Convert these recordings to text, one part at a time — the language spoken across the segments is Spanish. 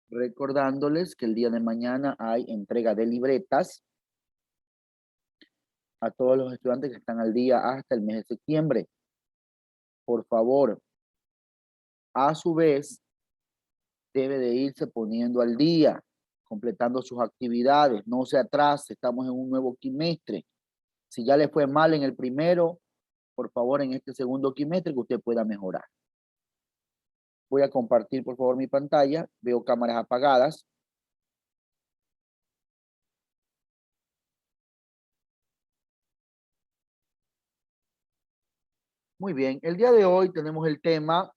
Recordándoles que el día de mañana hay entrega de libretas a todos los estudiantes que están al día hasta el mes de septiembre. Por favor, a su vez, debe de irse poniendo al día, completando sus actividades, no se atrase, estamos en un nuevo quimestre. Si ya le fue mal en el primero, por favor, en este segundo quimestre que usted pueda mejorar. Voy a compartir, por favor, mi pantalla. Veo cámaras apagadas. Muy bien, el día de hoy tenemos el tema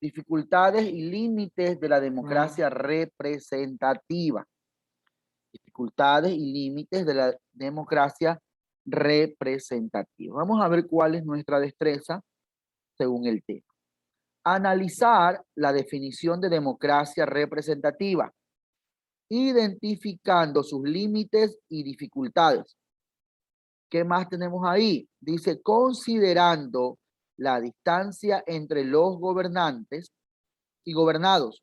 dificultades y límites de la democracia representativa. Dificultades y límites de la democracia representativa. Vamos a ver cuál es nuestra destreza según el tema. Analizar la definición de democracia representativa, identificando sus límites y dificultades. ¿Qué más tenemos ahí? Dice, considerando la distancia entre los gobernantes y gobernados,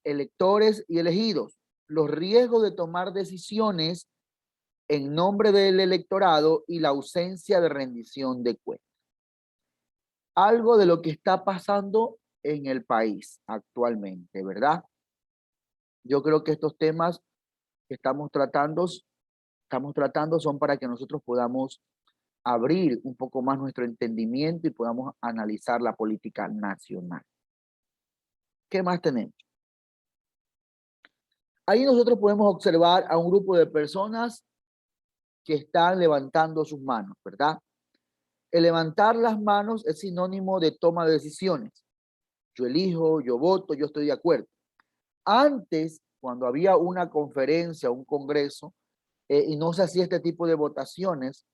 electores y elegidos, los riesgos de tomar decisiones en nombre del electorado y la ausencia de rendición de cuentas. Algo de lo que está pasando en el país actualmente, ¿verdad? Yo creo que estos temas que estamos tratando son para que nosotros podamos abrir un poco más nuestro entendimiento y podamos analizar la política nacional. ¿Qué más tenemos? Ahí nosotros podemos observar a un grupo de personas que están levantando sus manos, ¿verdad? El levantar las manos es sinónimo de toma de decisiones. Yo elijo, yo voto, yo estoy de acuerdo. Antes, cuando había una conferencia, un congreso, y no se hacía este tipo de votaciones,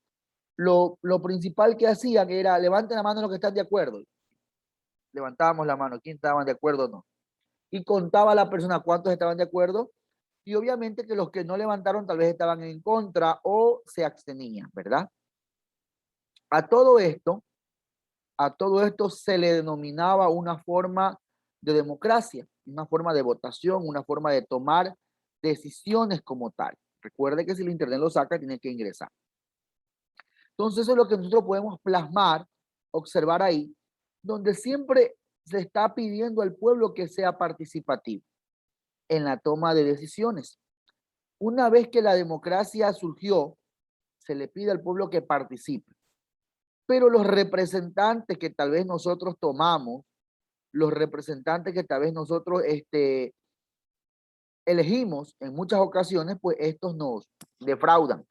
lo principal que hacían era levanten la mano los que están de acuerdo. Levantábamos la mano, quién estaban de acuerdo o no. Y contaba a la persona cuántos estaban de acuerdo, y obviamente que los que no levantaron tal vez estaban en contra o se abstenían, ¿verdad? A todo esto se le denominaba una forma de democracia, una forma de votación, una forma de tomar decisiones como tal. Recuerde que si el internet lo saca, tiene que ingresar. Entonces eso es lo que nosotros podemos plasmar, observar ahí, donde siempre se está pidiendo al pueblo que sea participativo en la toma de decisiones. Una vez que la democracia surgió, se le pide al pueblo que participe. Pero los representantes que tal vez nosotros tomamos, los representantes que tal vez nosotros elegimos en muchas ocasiones, pues estos nos defraudan.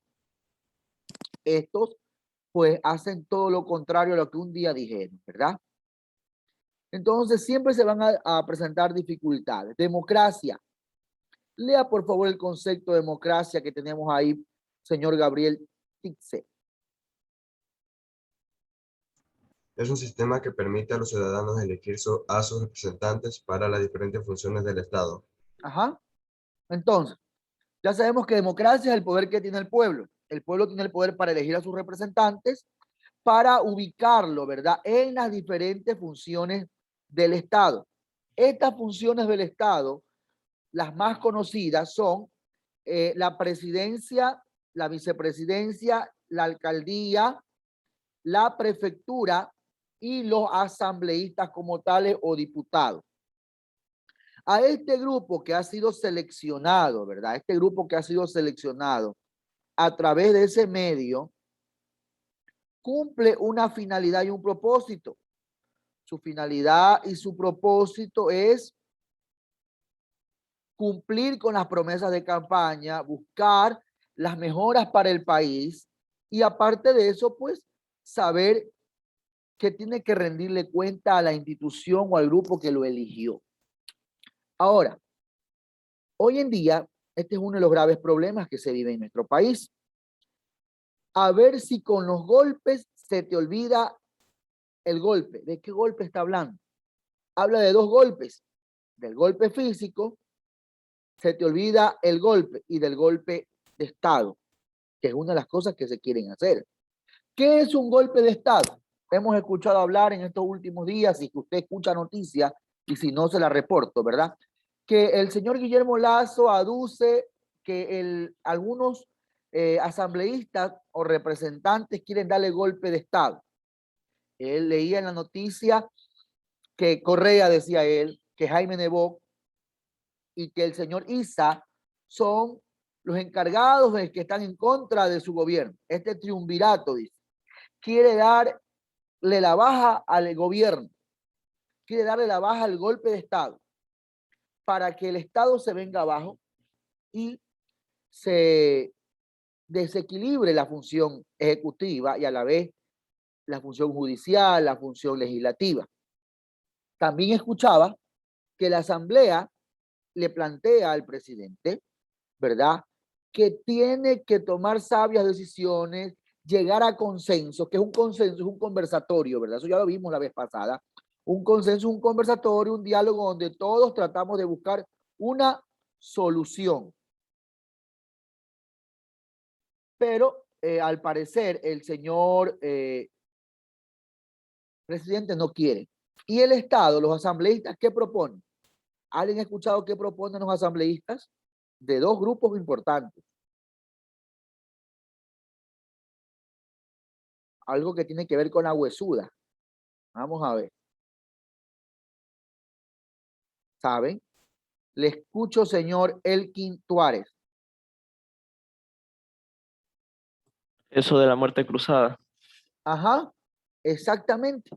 Estos pues hacen todo lo contrario a lo que un día dijeron, ¿verdad? Entonces siempre se van a presentar dificultades. Democracia. Lea por favor el concepto de democracia que tenemos ahí, señor Gabriel Tixe. Es un sistema que permite a los ciudadanos elegir a sus representantes para las diferentes funciones del Estado. Ajá. Entonces, ya sabemos que democracia es el poder que tiene el pueblo. El pueblo tiene el poder para elegir a sus representantes, para ubicarlo, ¿verdad? En las diferentes funciones del Estado. Estas funciones del Estado, las más conocidas son la presidencia, la vicepresidencia, la alcaldía, la prefectura y los asambleístas como tales o diputados. A este grupo que ha sido seleccionado, ¿verdad? Este grupo que ha sido seleccionado a través de ese medio, cumple una finalidad y un propósito. Su finalidad y su propósito es cumplir con las promesas de campaña, buscar las mejoras para el país y aparte de eso, pues, saber que tiene que rendirle cuenta a la institución o al grupo que lo eligió. Ahora, hoy en día, este es uno de los graves problemas que se vive en nuestro país. A ver si con los golpes se te olvida el golpe. ¿De qué golpe está hablando? Habla de dos golpes. Del golpe físico, se te olvida el golpe y del golpe de Estado, que es una de las cosas que se quieren hacer. ¿Qué es un golpe de Estado? Hemos escuchado hablar en estos últimos días y que usted escucha noticias y si no se la reporto, ¿verdad? que el señor Guillermo Lasso aduce que algunos asambleístas o representantes quieren darle golpe de Estado. Él leía en la noticia que Correa, decía él, que Jaime Nebot y que el señor Issa son los encargados de que están en contra de su gobierno. Este triunvirato, dice, quiere darle la baja al gobierno, quiere darle la baja al golpe de Estado para que el Estado se venga abajo y se desequilibre la función ejecutiva y a la vez la función judicial, la función legislativa. También escuchaba que la Asamblea le plantea al presidente, ¿verdad?, que tiene que tomar sabias decisiones, llegar a consenso, que es un consenso, es un conversatorio, ¿verdad? Eso ya lo vimos la vez pasada. Un consenso, un conversatorio, un diálogo donde todos tratamos de buscar una solución. Pero al parecer el señor presidente no quiere. Y el Estado, los asambleístas, ¿qué proponen? ¿Alguien ha escuchado qué proponen los asambleístas? De dos grupos importantes. Algo que tiene que ver con la huesuda. Vamos a ver. ¿Saben? Le escucho, señor Elkin Tuárez. Eso de la muerte cruzada. Ajá, exactamente.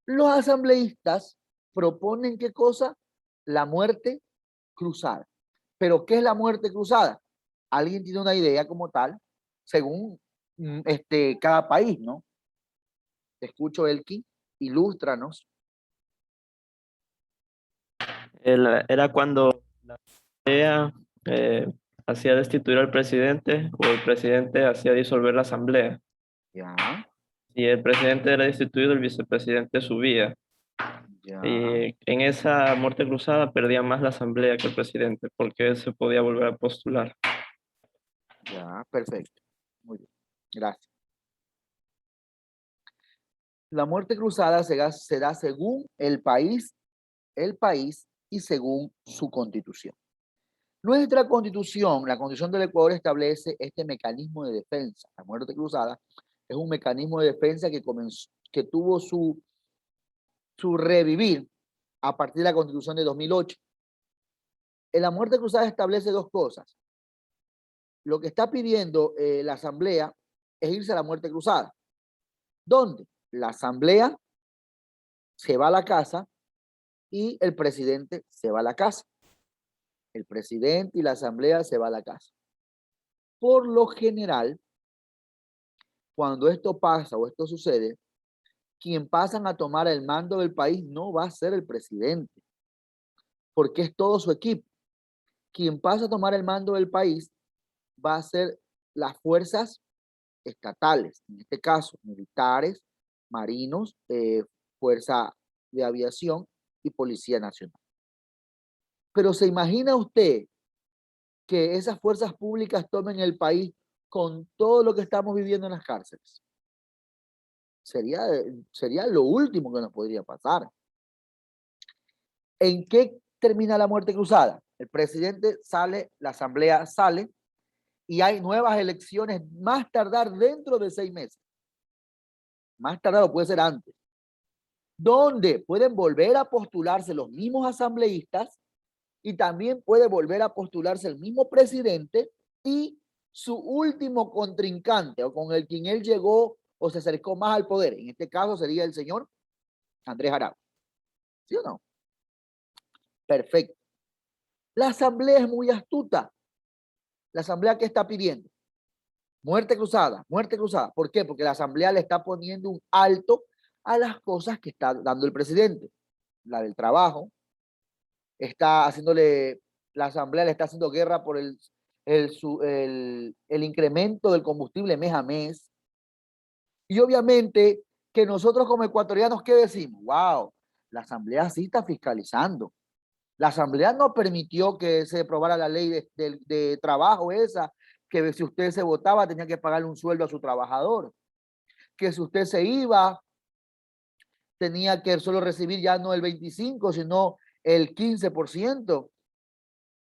Los asambleístas proponen ¿qué cosa? La muerte cruzada. ¿Pero qué es la muerte cruzada? ¿Alguien tiene una idea como tal? Según cada país, ¿no? Te escucho, Elkin, ilústranos. Era cuando la asamblea hacía destituir al presidente o el presidente hacía disolver la asamblea. Ya, Si el presidente era destituido, el vicepresidente subía. ya, Y en esa muerte cruzada perdía más la asamblea que el presidente, porque él se podía volver a postular. ya, perfecto. Muy bien, gracias. La muerte cruzada se da según el país y según su constitución. Nuestra constitución, la constitución del Ecuador, establece este mecanismo de defensa. La muerte cruzada es un mecanismo de defensa que tuvo su revivir a partir de la constitución de 2008. En la muerte cruzada establece dos cosas. Lo que está pidiendo la asamblea es irse a la muerte cruzada. ¿Dónde? La asamblea se va a la casa y el presidente se va a la casa. El presidente y la asamblea se va a la casa. Por lo general, cuando esto pasa o esto sucede, quien pasan a tomar el mando del país no va a ser el presidente, porque es todo su equipo. Quien pasa a tomar el mando del país va a ser las fuerzas estatales, en este caso militares, marinos, fuerza de aviación y policía nacional. Pero ¿se imagina usted que esas fuerzas públicas tomen el país con todo lo que estamos viviendo en las cárceles? Sería lo último que nos podría pasar. ¿En qué termina la muerte cruzada? El presidente sale, la asamblea sale y hay nuevas elecciones más tardar dentro de 6 meses. Más tardar o puede ser antes. Donde pueden volver a postularse los mismos asambleístas y también puede volver a postularse el mismo presidente y su último contrincante o con el quien él llegó o se acercó más al poder. En este caso sería el señor Andrés Arauz. ¿Sí o no? Perfecto. La asamblea es muy astuta. La asamblea, ¿qué está pidiendo? Muerte cruzada, muerte cruzada. ¿Por qué? Porque la asamblea le está poniendo un alto a las cosas que está dando el presidente. La del trabajo, está haciéndole, la asamblea le está haciendo guerra por el incremento del combustible mes a mes. Y obviamente que nosotros como ecuatorianos, ¿qué decimos? Wow, la asamblea sí está fiscalizando. La asamblea no permitió que se aprobara la ley de trabajo esa, que si usted se votaba tenía que pagarle un sueldo a su trabajador. Que si usted se iba, tenía que solo recibir ya no el 25, sino el 15%.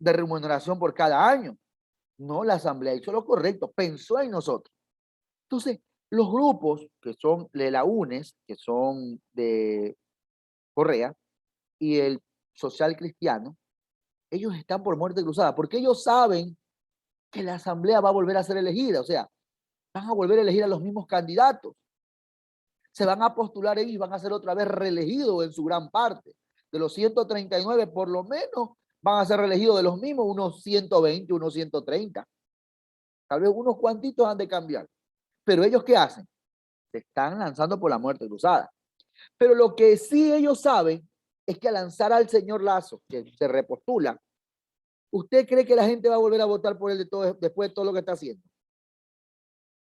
de remuneración por cada año. No, la asamblea hizo lo correcto, pensó en nosotros. Entonces, los grupos que son de la UNES, que son de Correa, y el Social Cristiano, ellos están por muerte cruzada, porque ellos saben que la asamblea va a volver a ser elegida, o sea, van a volver a elegir a los mismos candidatos. Se van a postular ellos y van a ser otra vez reelegidos en su gran parte. De los 139, por lo menos, van a ser reelegidos de los mismos unos 120, unos 130. Tal vez unos cuantitos han de cambiar. Pero ellos, ¿qué hacen? Se están lanzando por la muerte cruzada. Pero lo que sí ellos saben es que al lanzar al señor Lasso, que se repostula, ¿usted cree que la gente va a volver a votar por él después de todo lo que está haciendo?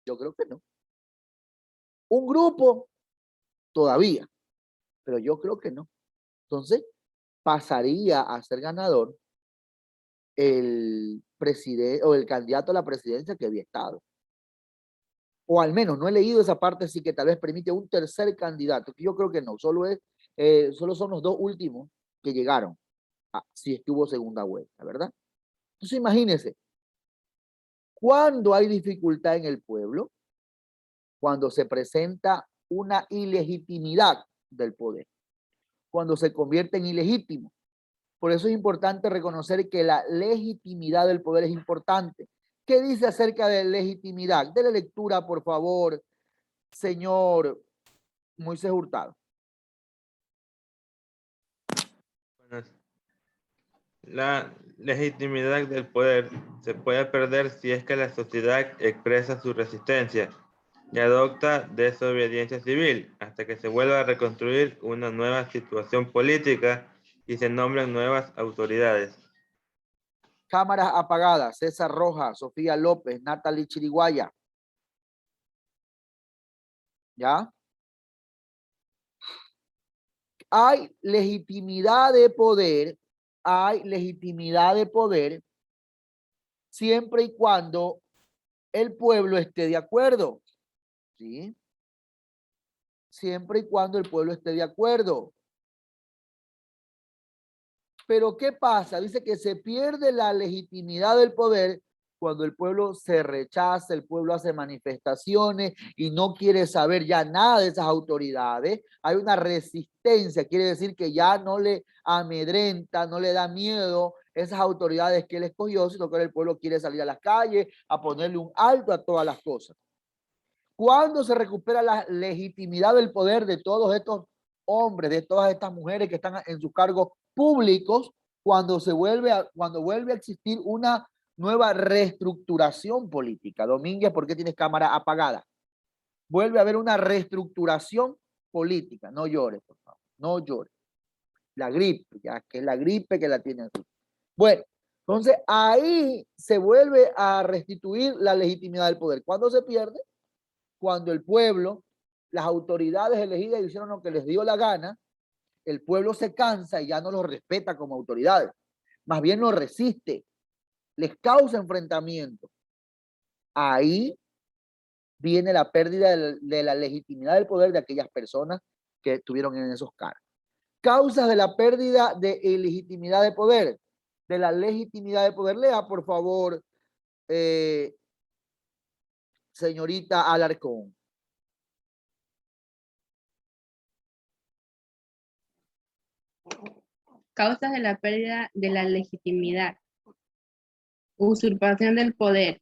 Yo creo que no. Un grupo todavía, pero yo creo que no. Entonces, pasaría a ser ganador el presidente o el candidato a la presidencia que había estado. O al menos no he leído esa parte, así que tal vez permite un tercer candidato, que yo creo que no, solo son los dos últimos que llegaron, si es que hubo segunda vuelta, ¿verdad? Entonces imagínense, cuando hay dificultad en el pueblo, cuando se presenta una ilegitimidad del poder, cuando se convierte en ilegítimo. Por eso es importante reconocer que la legitimidad del poder es importante. ¿Qué dice acerca de legitimidad? De la lectura, por favor, señor Moisés Hurtado. La legitimidad del poder se puede perder si es que la sociedad expresa su resistencia y adopta desobediencia civil hasta que se vuelva a reconstruir una nueva situación política y se nombren nuevas autoridades. Cámaras apagadas. César Rojas, Sofía López, Natalie Chiriguaya. ¿Ya? Hay legitimidad de poder, siempre y cuando el pueblo esté de acuerdo. ¿Sí? Siempre y cuando el pueblo esté de acuerdo. Pero ¿qué pasa? Dice que se pierde la legitimidad del poder cuando el pueblo se rechaza, el pueblo hace manifestaciones y no quiere saber ya nada de esas autoridades. Hay una resistencia, quiere decir que ya no le amedrenta, no le da miedo esas autoridades que él escogió, sino que el pueblo quiere salir a las calles a ponerle un alto a todas las cosas. ¿Cuándo se recupera la legitimidad del poder de todos estos hombres, de todas estas mujeres que están en sus cargos públicos? Cuando vuelve a existir una nueva reestructuración política. Domínguez, ¿por qué tienes cámara apagada? Vuelve a haber una reestructuración política. No llores, por favor. No llores. La gripe, ya que es la gripe que la tiene aquí. Bueno, entonces ahí se vuelve a restituir la legitimidad del poder. ¿Cuándo se pierde? Cuando el pueblo, las autoridades elegidas hicieron lo que les dio la gana, el pueblo se cansa y ya no los respeta como autoridades. Más bien los resiste, les causa enfrentamiento. Ahí viene la pérdida de la legitimidad del poder de aquellas personas que estuvieron en esos cargos. Causas de la pérdida de legitimidad de poder, de la legitimidad de poder. Lea, por favor, señorita Alarcón. Causas de la pérdida de la legitimidad. Usurpación del poder.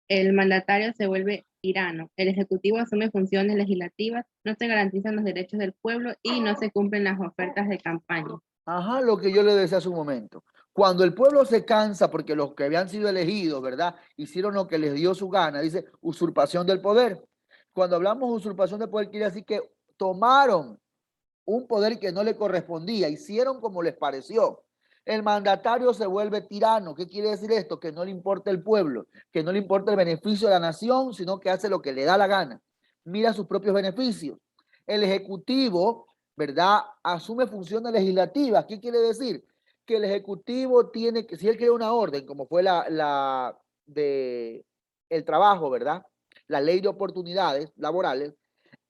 El mandatario se vuelve tirano. El ejecutivo asume funciones legislativas. No se garantizan los derechos del pueblo y no se cumplen las ofertas de campaña. Ajá, lo que yo le decía hace un momento. Cuando el pueblo se cansa porque los que habían sido elegidos, ¿verdad? Hicieron lo que les dio su gana, dice usurpación del poder. Cuando hablamos de usurpación del poder, quiere decir que tomaron un poder que no le correspondía, hicieron como les pareció. El mandatario se vuelve tirano. ¿Qué quiere decir esto? Que no le importa el pueblo, que no le importa el beneficio de la nación, sino que hace lo que le da la gana. Mira sus propios beneficios. El ejecutivo, ¿verdad? Asume funciones legislativas. ¿Qué quiere decir? Que el ejecutivo tiene que, si él crea una orden, como fue el trabajo, ¿verdad? La ley de oportunidades laborales,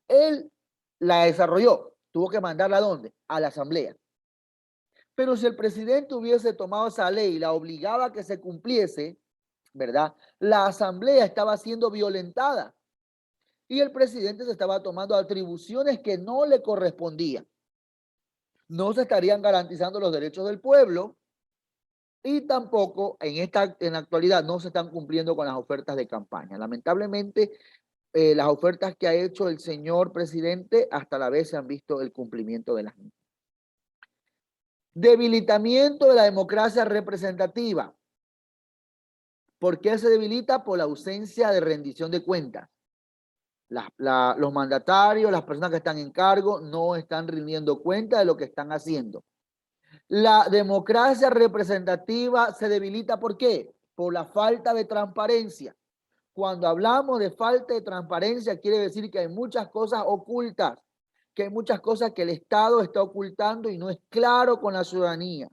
él la desarrolló. Tuvo que mandarla ¿a dónde? A la asamblea. Pero si el presidente hubiese tomado esa ley y la obligaba a que se cumpliese, ¿verdad? La asamblea estaba siendo violentada y el presidente se estaba tomando atribuciones que no le correspondían. No se estarían garantizando los derechos del pueblo y tampoco en la actualidad no se están cumpliendo con las ofertas de campaña. Lamentablemente, las ofertas que ha hecho el señor presidente hasta la vez se han visto el cumplimiento de las mismas. Debilitamiento de la democracia representativa. ¿Por qué se debilita? Por la ausencia de rendición de cuentas. Los mandatarios, las personas que están en cargo, no están rindiendo cuenta de lo que están haciendo. La democracia representativa se debilita, ¿por qué? Por la falta de transparencia. Cuando hablamos de falta de transparencia, quiere decir que hay muchas cosas ocultas, que hay muchas cosas que el Estado está ocultando y no es claro con la ciudadanía.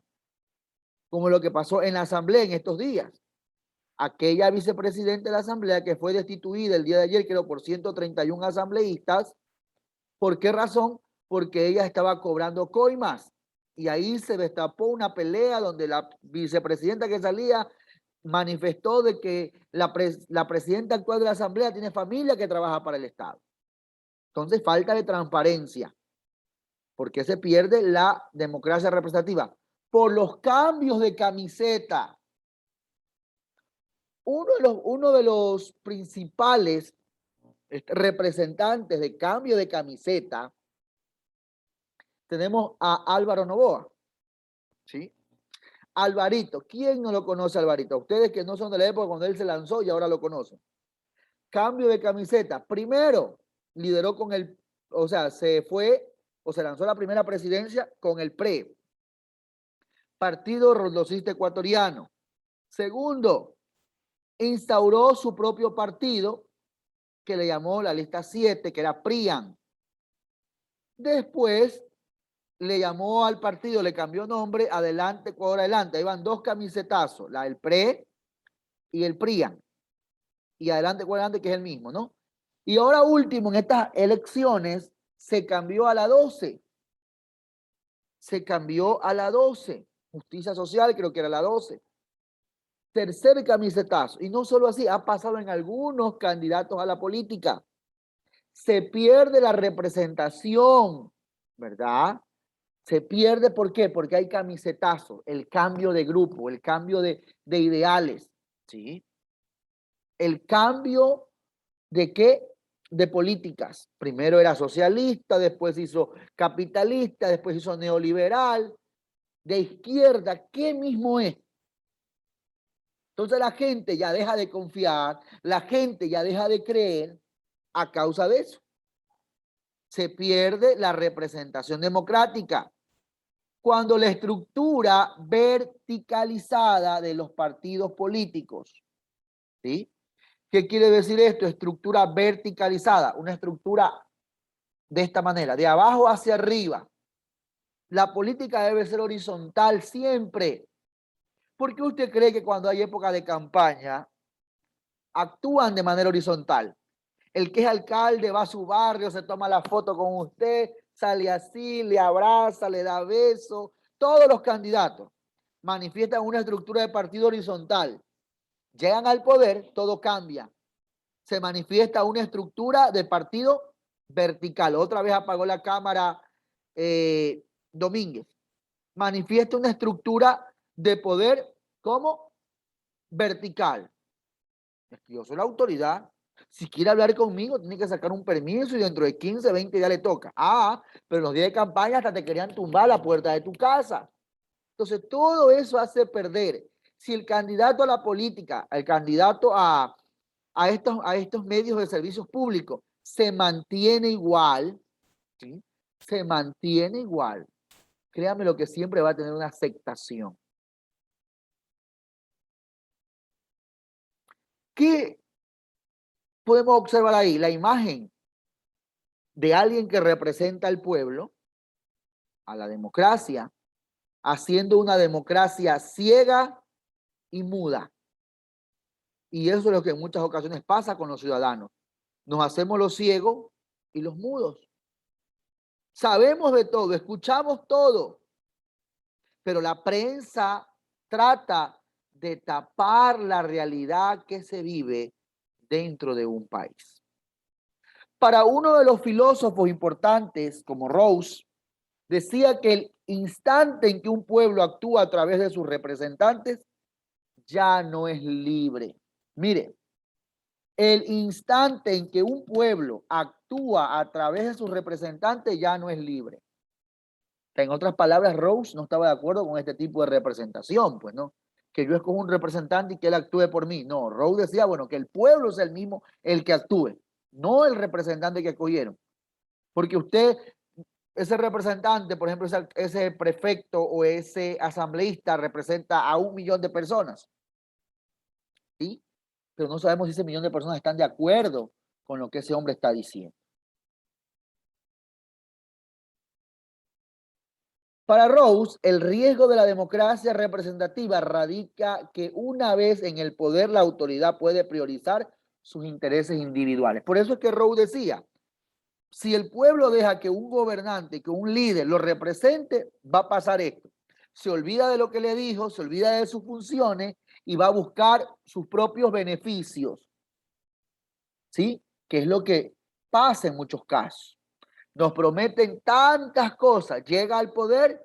Como lo que pasó en la Asamblea en estos días. Aquella vicepresidenta de la Asamblea que fue destituida el día de ayer, creo, por 131 asambleístas. ¿Por qué razón? Porque ella estaba cobrando coimas. Y ahí se destapó una pelea donde la vicepresidenta que salía manifestó de que la presidenta actual de la Asamblea tiene familia que trabaja para el Estado. Entonces, falta de transparencia. ¿Por qué se pierde la democracia representativa? Por los cambios de camiseta. Uno de los principales representantes de cambio de camiseta, tenemos a Álvaro Noboa, ¿sí? Alvarito, ¿quién no lo conoce a Alvarito? Ustedes que no son de la época cuando él se lanzó y ahora lo conocen. Cambio de camiseta. Primero, lideró con el, o sea, se lanzó a la primera presidencia con el PRE, Partido Rondocista Ecuatoriano. Segundo, instauró su propio partido que le llamó la lista 7, que era PRIAN. Después le llamó al partido, le cambió nombre, Adelante Ecuador Adelante. Ahí van dos camisetazos, la del PRE y el PRIAN. Y Adelante Ecuador Adelante, que es el mismo, ¿no? Y ahora último, en estas elecciones, se cambió a la 12. Se cambió a la 12. Justicia Social, creo que era la 12. Tercer camisetazo. Y no solo así, ha pasado en algunos candidatos a la política. Se pierde la representación, ¿verdad? Se pierde, ¿por qué? Porque hay camisetazo, el cambio de grupo, el cambio de ideales, ¿sí? El cambio de qué? De políticas. Primero era socialista, después hizo capitalista, después hizo neoliberal, de izquierda, ¿qué mismo es? Entonces la gente ya deja de confiar, la gente ya deja de creer a causa de eso. Se pierde la representación democrática. Cuando la estructura verticalizada de los partidos políticos, ¿sí? ¿Qué quiere decir esto? Estructura verticalizada, una estructura de esta manera, de abajo hacia arriba. La política debe ser horizontal siempre. ¿Por qué usted cree que cuando hay época de campaña actúan de manera horizontal? El que es alcalde va a su barrio, se toma la foto con usted, sale así, le abraza, le da besos. Todos los candidatos manifiestan una estructura de partido horizontal. Llegan al poder, todo cambia. Se manifiesta una estructura de partido vertical. Otra vez apagó la cámara Domínguez. Manifiesta una estructura de poder como vertical. Yo soy la autoridad. Si quiere hablar conmigo, tiene que sacar un permiso y dentro de 15, 20 ya le toca. Pero en los días de campaña hasta te querían tumbar la puerta de tu casa. Entonces, todo eso hace perder. Si el candidato a la política, el candidato a estos medios de servicios públicos se mantiene igual, ¿sí? Se mantiene igual. Créame lo que siempre va a tener una aceptación. ¿Qué podemos observar ahí? La imagen de alguien que representa al pueblo, a la democracia, haciendo una democracia ciega y muda. Y eso es lo que en muchas ocasiones pasa con los ciudadanos. Nos hacemos los ciegos y los mudos. Sabemos de todo, escuchamos todo, Pero la prensa trata de tapar la realidad que se vive dentro de un país. Para uno de los filósofos importantes, como Rawls, decía que el instante en que un pueblo actúa a través de sus representantes ya no es libre. Mire, el instante en que un pueblo actúa a través de sus representantes ya no es libre. En otras palabras, Rawls no estaba de acuerdo con este tipo de representación, pues, ¿no? Que yo escojo un representante y que él actúe por mí. No, Rawls decía, bueno, que el pueblo es el mismo el que actúe, no el representante que escogieron. Porque usted, ese representante, por ejemplo, ese prefecto o ese asambleísta representa a 1 millón de personas. ¿Sí? Pero no sabemos si ese 1 millón de personas están de acuerdo con lo que ese hombre está diciendo. Para Rawls, el riesgo de la democracia representativa radica que una vez en el poder la autoridad puede priorizar sus intereses individuales. Por eso es que Rawls decía, si el pueblo deja que un gobernante, que un líder lo represente, va a pasar esto. Se olvida de lo que le dijo, se olvida de sus funciones y va a buscar sus propios beneficios. ¿Sí? Que es lo que pasa en muchos casos. Nos prometen tantas cosas, llega al poder,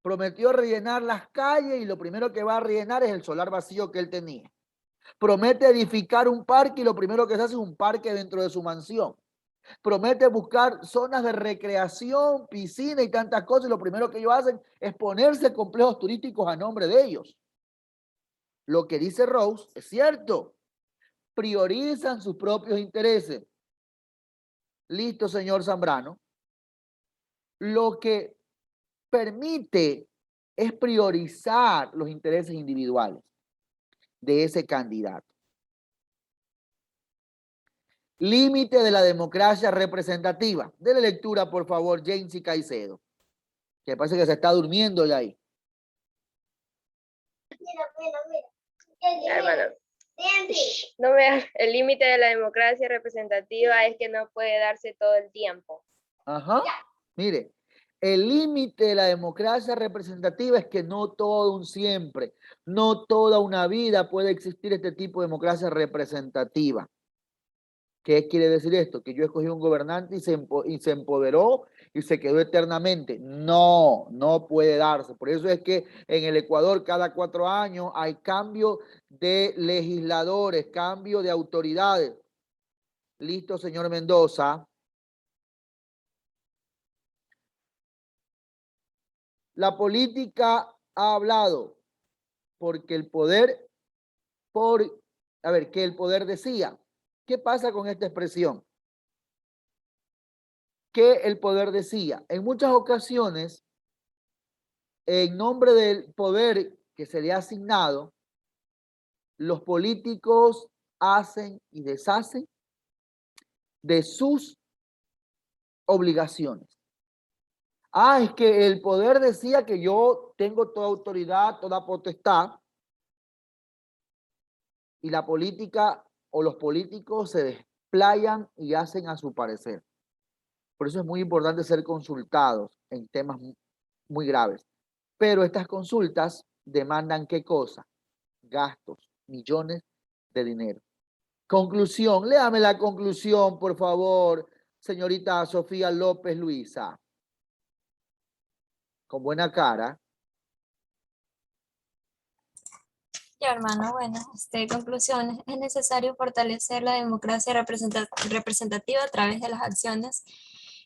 prometió rellenar las calles y lo primero que va a rellenar es el solar vacío que él tenía. Promete edificar un parque y lo primero que se hace es un parque dentro de su mansión. Promete buscar zonas de recreación, piscina y tantas cosas y lo primero que ellos hacen es ponerse complejos turísticos a nombre de ellos. Lo que dice Rawls es cierto. Priorizan sus propios intereses. Listo, señor Zambrano. Lo que permite es priorizar los intereses individuales de ese candidato. Límite de la democracia representativa. Dele lectura, por favor, James y Caicedo, que parece que se está durmiendo ya ahí. Hermano, no veas, el límite de la democracia representativa es que no puede darse todo el tiempo. Ajá. Mire, el límite de la democracia representativa es que no todo un siempre, no toda una vida puede existir este tipo de democracia representativa. ¿Qué quiere decir esto? Que yo escogí un gobernante y se empoderó y se quedó eternamente. No, no puede darse. Por eso es que en el Ecuador cada 4 años hay cambio de legisladores, cambio de autoridades. Listo, señor Mendoza. La política ha hablado porque el poder, que el poder decía. ¿Qué pasa con esta expresión? Que el poder decía. En muchas ocasiones, en nombre del poder que se le ha asignado, los políticos hacen y deshacen de sus obligaciones. Ah, es que el poder decía que yo tengo toda autoridad, toda potestad, y la política o los políticos se desplayan y hacen a su parecer. Por eso es muy importante ser consultados en temas muy graves. Pero estas consultas demandan ¿qué cosa? Gastos, millones de dinero. Conclusión, léame la conclusión, por favor, señorita Sofía López Luisa. Con buena cara. Ya, hermano, bueno, conclusiones. Es necesario fortalecer la democracia representativa a través de las acciones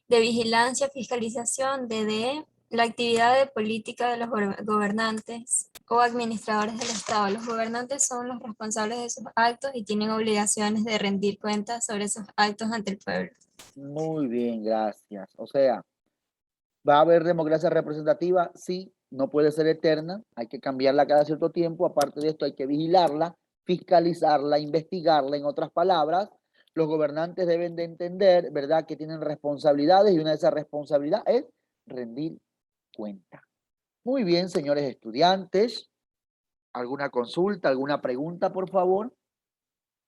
de vigilancia, fiscalización, DDE, la actividad de política de los gobernantes o administradores del Estado. Los gobernantes son los responsables de sus actos y tienen obligaciones de rendir cuentas sobre esos actos ante el pueblo. Muy bien, gracias. O sea, ¿va a haber democracia representativa? Sí, no puede ser eterna, hay que cambiarla cada cierto tiempo. Aparte de esto, hay que vigilarla, fiscalizarla, investigarla. En otras palabras, los gobernantes deben de entender, ¿verdad?, que tienen responsabilidades y una de esas responsabilidades es rendir cuenta. Muy bien, señores estudiantes. ¿Alguna consulta, alguna pregunta, por favor?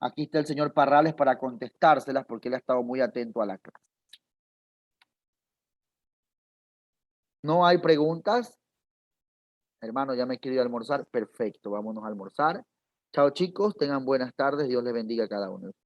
Aquí está el señor Parrales para contestárselas porque él ha estado muy atento a la clase. ¿No hay preguntas? Hermano, ya me quiero ir a almorzar. Perfecto, vámonos a almorzar. Chao chicos, tengan buenas tardes. Dios les bendiga a cada uno.